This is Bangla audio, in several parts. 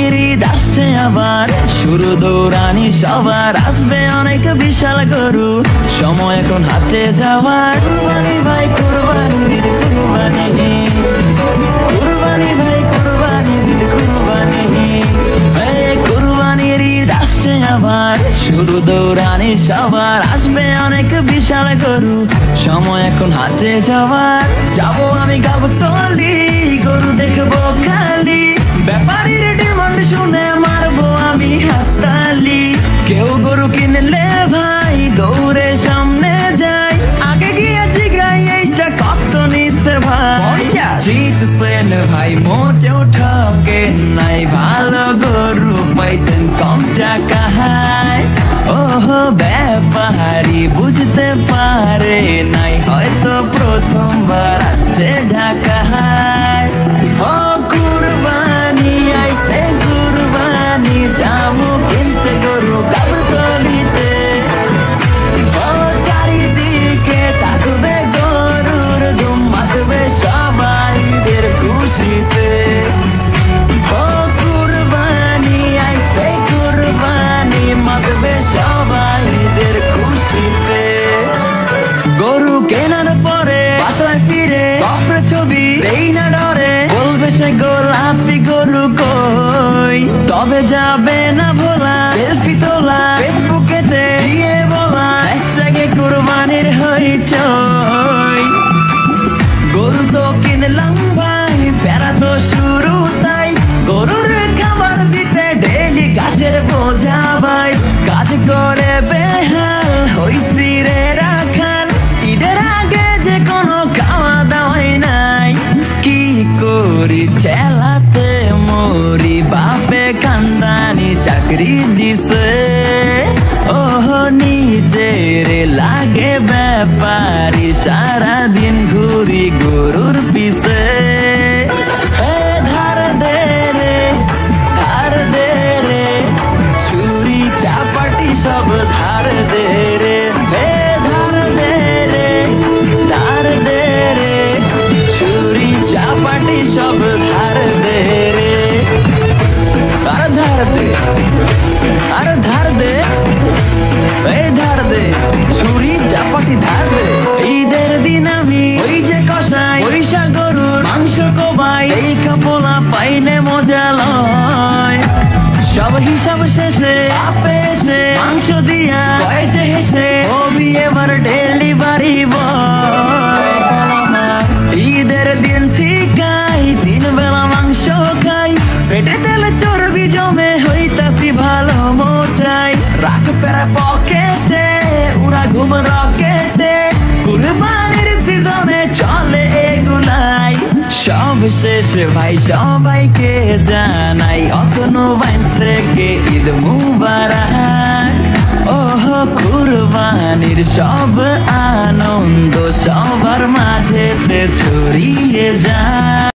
কুরবানির ঈদ আসছে আবার, শুরু দৌড়ানি সবার, আসবে অনেক বিশাল গরু, সময় এখন হাটে যাওয়ার। কুরবানি ভাই কুরবানির ঈদ কুরবানি, কুরবানি ভাই কুরবানির ঈদ কুরবানি, কুরবানির ঈদ আসছে আবার, শুরু দৌড়ানি সবার, আসবে অনেক বিশাল গরু, সময় এখন হাটে যাওয়ার। যাবো আমি গাবতলী, গরু দেখবো খালি, ব্যাপারীর ডিমান্ড শুনে মারবো আমি হাততালি। কেউ গরু কিনলে ভাই দৌড়ে সামনে যাই, আগে গিয়ে জিগাই এইটা কত নিচ্ছে ভাই। জিতছেন ভাই মোটেও ঠকে নাই, ভালো গরু পাইছেন কম টাকায়। ওহো ব্যাপারী বুঝতে পারে নাই, হয়তো প্রথমবার আসছে ঢাকায়। ও কুরবানি আইছে কুরবানি, যাবো কিনতে গরু গাবতলীতে। ও চারিদিকে থাকবে গরুর ধুম, মাতবে সবাইদের খুশিতে। ও কুরবানি আইছে কুরবানি, মাতবে সবাইদের খুশিতে। গরু কেনার পরে বাসায় ফিরে কফরে ছবি দেই না ডরে, বলবে সে গোলাপি গরু কই, তবে যাবে না ভোলা সেলফি তোলা, ফেসবুকেতে দিয়ে বলা হ্যাশট্যাগে কুরবানির হইচই। গরু তো কিনলাম ভাই, প্যারা তো শুরু তাই, গরুর খাবার দিতে ডেলি ঘাসের বোঝা ভাই, কাজ করে বেহাল হইছি রে রাখাল, ঈদের আগে যে কোনো খাওয়া দাওয়াই নাই। কি করি ঠেলাতে মরি, বাপে কান্দানি চাকরি দিছে, ওহ নিজের লাগে ব্যাপারী, সারাদিন ঘুরি গরুর পিছে। ধার দে রে ধার দে রে, ছুরি চাপাটি সব ধার দে রে, ধার দে রে ধার দে রে, ছুরি চাপাটি সব ধার দে রে। আর ধার দে আর ধার দে, এই ধার দে, ছুরি চাপাটি ধার দে। ঈদের দিন আমি ওই যে কষাই পয়সা গরুর মাংস কোবাই, এই কাপলা পাইনে মজা লয়। সব হিসাব শেষে আপে এসে মাংস দিয়া কয় যে হেসে, হবি এবার ডেলিভারি বয়। ঈদের দিন ঠিকাই 3 বেলা মাংস খাই, পেটে তেলে চর্বি জমে হইতাছি ভালো মোটাই, রাখ পেরা পকেটে উড়া ঘুম রকেটে, কুরবানির সিজনে চলে এগুলাই। সব শেষে ভাই সবাইকে জানাই, অতনু বাইন্স থেকে ঈদ মুবারক। ওহ কুরবানির সব আনন্দ সবার মাঝেতে ছড়িয়ে যায়।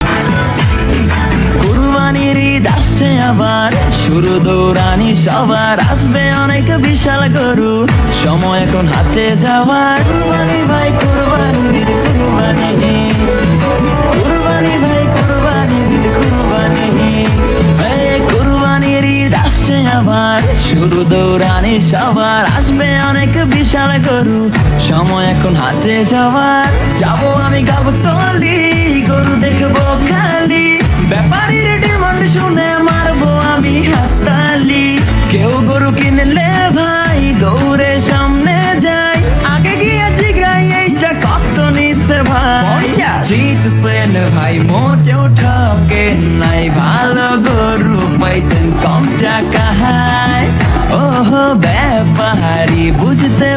কুরবানির ঈদ আসছে আবার, শুরু দৌড়ানি সবার, আসবে অনেক বিশাল গরু, সময় এখন হাটে যাওয়ার। কুরবানি ভাই কুরবানির ঈদ কুরবানি, কুরবানি ভাই কুরবানির ঈদ কুরবানি, কুরবানির ঈদ আসছে আবার, শুরু দৌড়ানি সবার, আসবে অনেক বিশাল গরু, সময় এখন হাটে যাওয়ার। যাবো আমি গাবতলী, গরু দেখবো খালি, ব্যাপারীর ডিমান্ড শুনে মারবো আমি হাততালি। কেউ গরু কিনলে ভাই দৌড়ে সামনে যাই, আগে গিয়ে জিগাই এইটা কত নিচ্ছে ভাই। জিতছেন ভাই মোটেও ঠকে নাই, ভালো গরু পাইছেন কম টাকায়। ওহ ব্যাপারী বুঝতে